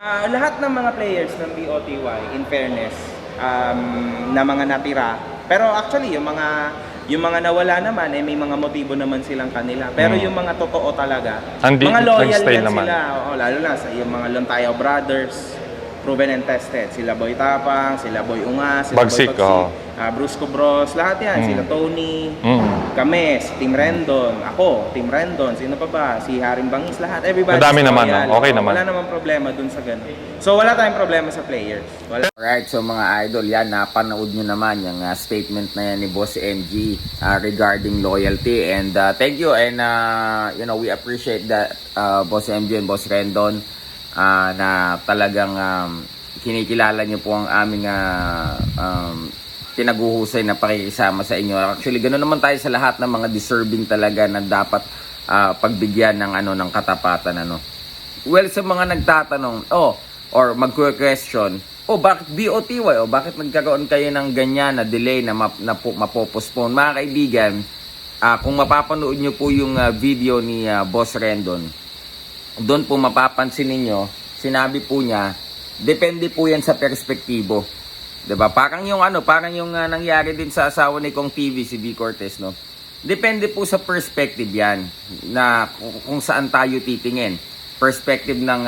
Lahat ng mga players ng BOTY, in fairness, na mga natira, pero actually yung mga nawala naman may mga motibo naman silang kanila. Pero yung mga totoo talaga, mga loyal nag-stay yan naman. sila. Oo, lalo na sa yung mga Lontayo brothers, proven and tested. Sila Boy Tapang, sila Boy Ungas, sila Bagsik, Boy oo. Brusco Bros, lahat yan. Sila Tony, kami, si Team Rendon, ako, Team Rendon, sino pa ba? Si Haring Bangis, lahat. Everybody. Madami naman, loyal. no? Okay Oo, naman. Wala namang problema dun sa ganun. So wala tayong problema sa players. Wala. Alright, so mga idol, yan, napanood nyo naman yung statement na yan ni Boss MG regarding loyalty. And thank you, and we appreciate that Boss MG and Boss Rendon na talagang kinikilala nyo po ang aming tinaguhusay na pakikisama sa inyo. Actually, ganoon naman tayo sa lahat ng mga deserving talaga na dapat pagbigyan ng katapatan. Well, sa mga nagtatanong, or magque-question, bakit BOTY? Bakit nagkaroon kayo ng ganyan na delay na mapopostpone? Mga kaibigan, kung mapapanood nyo po yung video ni Boss Rendon, doon po mapapansin ninyo, sinabi po niya, depende po yan sa perspektibo. 'Di ba? Parang yung nangyari din sa asawa ni Kong TV, si B. Cortez, no? Depende po sa perspective yan, na kung saan tayo titingin. Perspective ng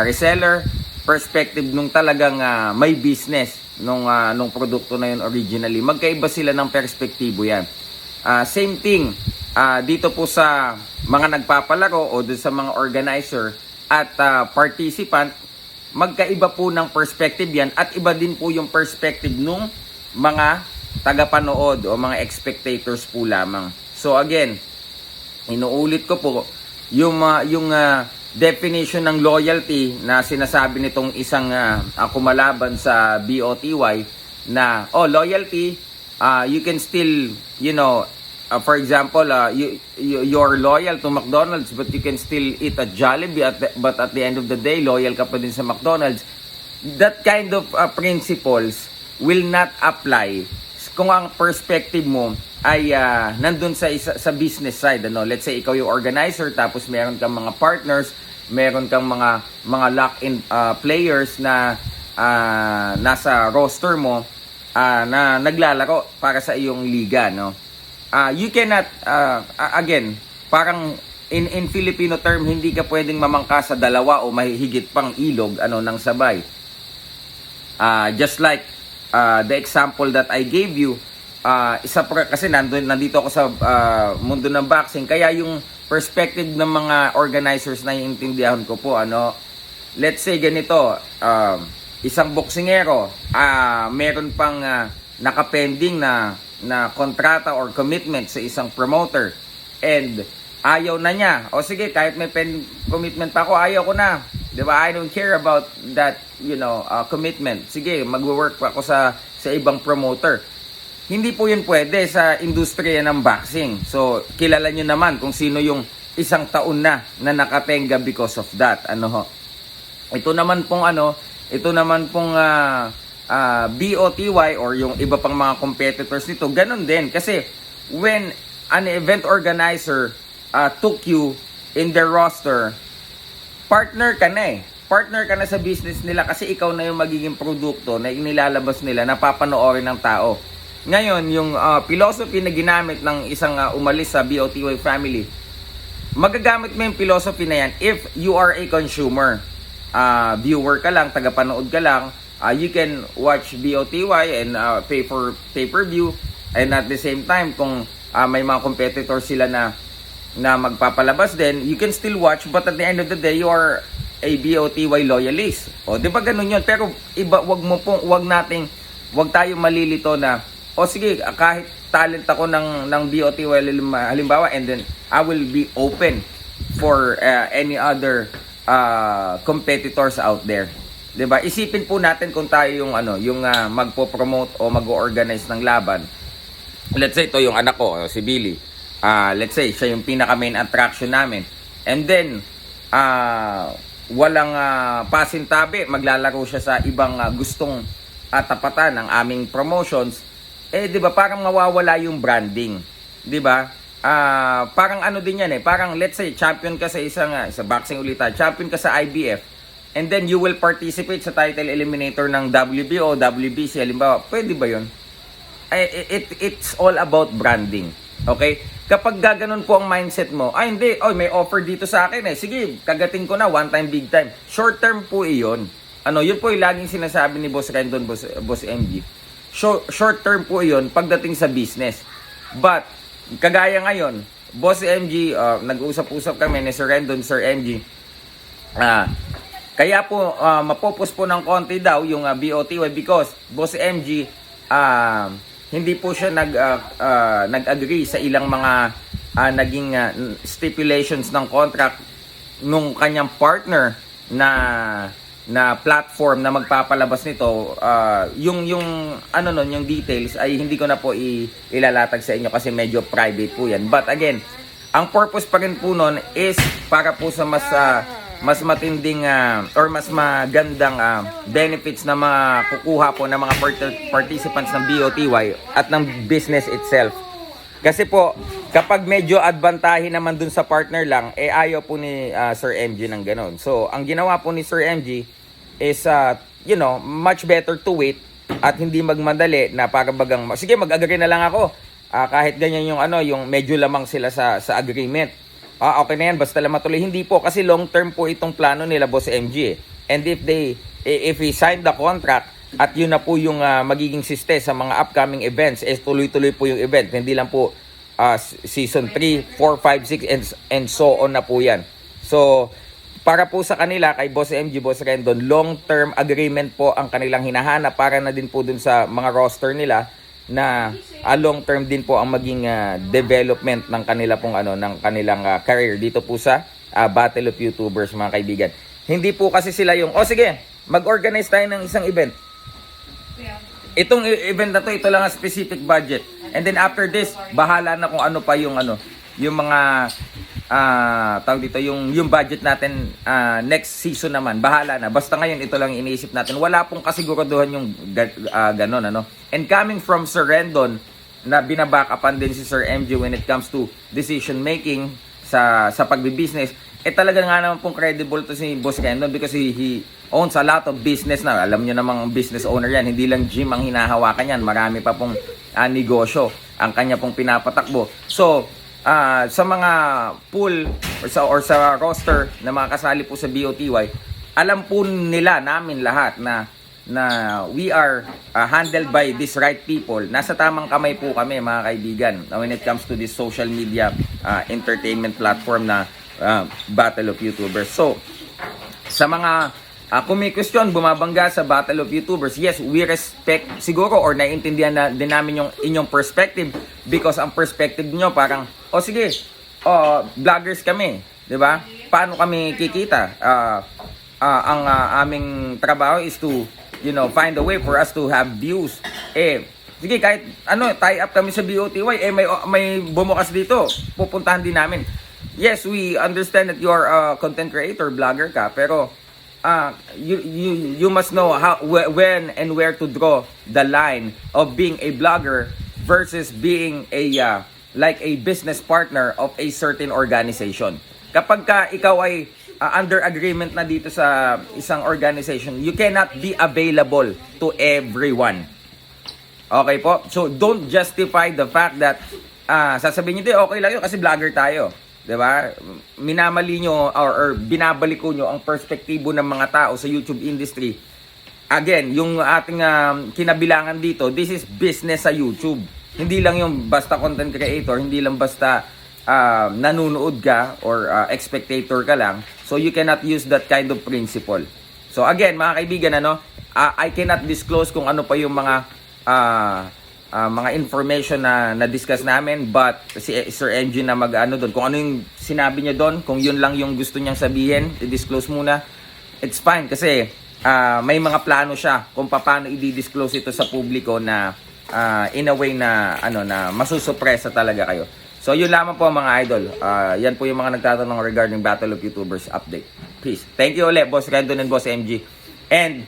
reseller, perspective nung talagang may business nung produkto na yun originally. Magkaiba sila ng perspektibo yan. Same thing dito po sa mga nagpapalaro o dun sa mga organizer at participant, magkaiba po ng perspective yan at iba din po yung perspective nung mga tagapanood o mga spectators po lamang. So again, inuulit ko po yung definition ng loyalty na sinasabi nitong isang kumalaban sa BOTY na loyalty, you can still, for example, you're loyal to McDonald's but you can still eat at Jollibee but at the end of the day, loyal ka pa din sa McDonald's. That kind of principles will not apply kung ang perspective mo ay nandun sa business side. Let's say ikaw yung organizer tapos meron kang mga partners, meron kang mga lock-in players na nasa roster mo na naglalaro para sa iyong liga, no? You cannot, again, parang in Filipino term, hindi ka pwedeng mamangka sa dalawa o mahigit pang ilog ng sabay. Just like the example that I gave you, kasi nandito ako sa mundo ng boxing, kaya yung perspective ng mga organizers na iintindihan ko po, let's say ganito, isang boksingero, meron pang nakapending na kontrata or commitment sa isang promoter and ayaw na niya, sige, kahit may commitment pa ako, ayaw ko na, di ba? I don't care about that commitment, sige, magwo-work pa ako sa ibang promoter. Hindi po yun pwede sa industriya ng boxing. So kilala nyo naman kung sino yung isang taon na nakatenga because of that. Ito naman pong BOTY or yung iba pang mga competitors nito, ganun din. Kasi when an event organizer took you in their roster, partner ka na Partner ka na sa business nila kasi ikaw na yung magiging produkto na inilalabas nila na papanoorin ng tao. Ngayon, yung philosophy na ginamit ng isang umalis sa BOTY family, magagamit mo yung philosophy na yan if you are a consumer. Viewer ka lang, tagapanood ka lang, you can watch BOTY and pay for pay-per-view, and at the same time kung may mga competitors sila na magpapalabas din, you can still watch, but at the end of the day you are a BOTY loyalist. Di ba ganun yun? Pero iba, wag tayo malilito na sige, kahit talent ako ng BOTY halimbawa, and then I will be open for any other competitors out there. 'Di ba? Isipin po natin kung tayo yung magpo-promote o mag-organize ng laban. Let's say ito yung anak ko, si Billy. Let's say siya yung pinaka main attraction namin. And then walang pasintabi, maglalaro siya sa ibang gustong tapatan ng aming promotions. 'Di ba? Parang mawawala yung branding. 'Di ba? Parang din yan parang let's say champion ka sa sa boxing ulit, champion ka sa IBF, and then you will participate sa title eliminator ng WBO, WBC, halimbawa, pwede ba yun? It's all about branding. Okay? Kapag gaganon po ang mindset mo, hindi, may offer dito sa akin eh. Sige, kagating ko na, one time, big time. Short term po iyon. Yun po yung laging sinasabi ni Boss Rendon, Boss MG. Short term po iyon pagdating sa business. But, kagaya ngayon, Boss MG, nag-usap-usap kami ni Sir Rendon, Sir MG. Kaya po, mapopos po ng konti daw yung BOTY because Boss MG, hindi po siya nag-agree sa ilang mga naging stipulations ng contract nung kanyang partner na platform na magpapalabas nito. Yung details ay hindi ko na po ilalatag sa inyo kasi medyo private po yan. But again, ang purpose pa rin po nun is para po sa mas matinding or mas magandang benefits na makukuha po ng mga participants ng BOTY at ng business itself. Kasi po, kapag medyo advantahe naman dun sa partner lang, ayaw po ni Sir MG ng ganon. So, ang ginawa po ni Sir MG is, much better to wait at hindi magmadali na para bagang, sige, mag-agree na lang ako. Kahit ganyan yung medyo lamang sila sa agreement. Okay na yan, basta lang matuloy. Hindi po, kasi long term po itong plano nila, Boss MG. And if we sign the contract, at yun na po yung magiging siste sa mga upcoming events, tuloy-tuloy po yung event. Hindi lang po season 3, 4, 5, 6, and so on na po yan. So, para po sa kanila, kay Boss MG, Boss Rendon, long-term agreement po ang kanilang hinahanap para na din po dun sa mga roster nila na long term din po ang maging development ng kanila pong ng kanilang career dito po sa Battle of YouTubers, mga kaibigan. Hindi po kasi sila yung sige, mag-organize tayo ng isang event. Itong event na to, ito lang ang specific budget. And then after this, bahala na kung ano pa yung mga tawag dito, yung budget natin next season naman, bahala na. Basta ngayon, ito lang iniisip natin. Wala pong kasiguraduhan yung ganon, And coming from Sir Rendon, na binabackupan din si Sir MG when it comes to decision making sa pagbi-business, talaga nga naman pong credible to si Boss Rendon because he owns a lot of business na. Alam nyo namang business owner yan. Hindi lang gym ang hinahawakan yan. Marami pa pong negosyo ang kanya pong pinapatakbo. So, sa mga pool or sa roster na mga kasali po sa BOTY, alam po nila, namin lahat na we are handled by these right people. Nasa tamang kamay po kami, mga kaibigan, when it comes to this social media entertainment platform na Battle of YouTubers. So, sa mga kung may question, bumabangga sa Battle of YouTubers, yes, we respect siguro or naiintindihan na din namin yung inyong perspective because ang perspective nyo parang, sige, vloggers kami, di ba? Paano kami kikita? Ang aming trabaho is to, find a way for us to have views. Sige, kahit tie up kami sa BOTY, may bumukas dito, pupuntahan din namin. Yes, we understand that you are a content creator, vlogger ka, pero you must know when and where to draw the line of being a vlogger versus being like a business partner of a certain organization. Kapag ka ikaw ay under agreement na dito sa isang organization, you cannot be available to everyone. Okay po? So don't justify the fact that sasabihin niyo, okay lang yun kasi vlogger tayo. 'Di ba? Minamali nyo or binabaliko nyo ang perspektibo ng mga tao sa YouTube industry. Again, yung ating kinabilangan dito, this is business sa YouTube. Hindi lang yung basta content creator, hindi lang basta nanonood ka or spectator ka lang. So you cannot use that kind of principle. So again, mga kaibigan, I cannot disclose kung ano pa yung mga information na discuss namin, but si Sir MG na doon. Kung ano yung sinabi niya doon, kung yun lang yung gusto niyang sabihin, i-disclose muna, it's fine kasi may mga plano siya kung paano i-disclose ito sa publiko na in a way na na masusupresa talaga kayo. So yun lamang po mga idol. Yan po yung mga nagtatanong regarding Battle of YouTubers update. Peace. Thank you ulit, Boss Rendon and Boss MG. And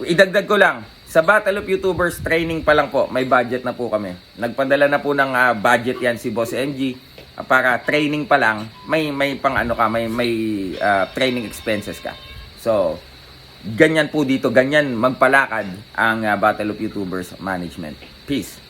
idagdag ko lang, sa Battle of YouTubers, training pa lang po. May budget na po kami. Nagpadala na po ng budget yan si Boss MG. Para training pa lang, may pang may training expenses ka. So, ganyan po dito, ganyan magpalakad ang Battle of YouTubers Management. Peace.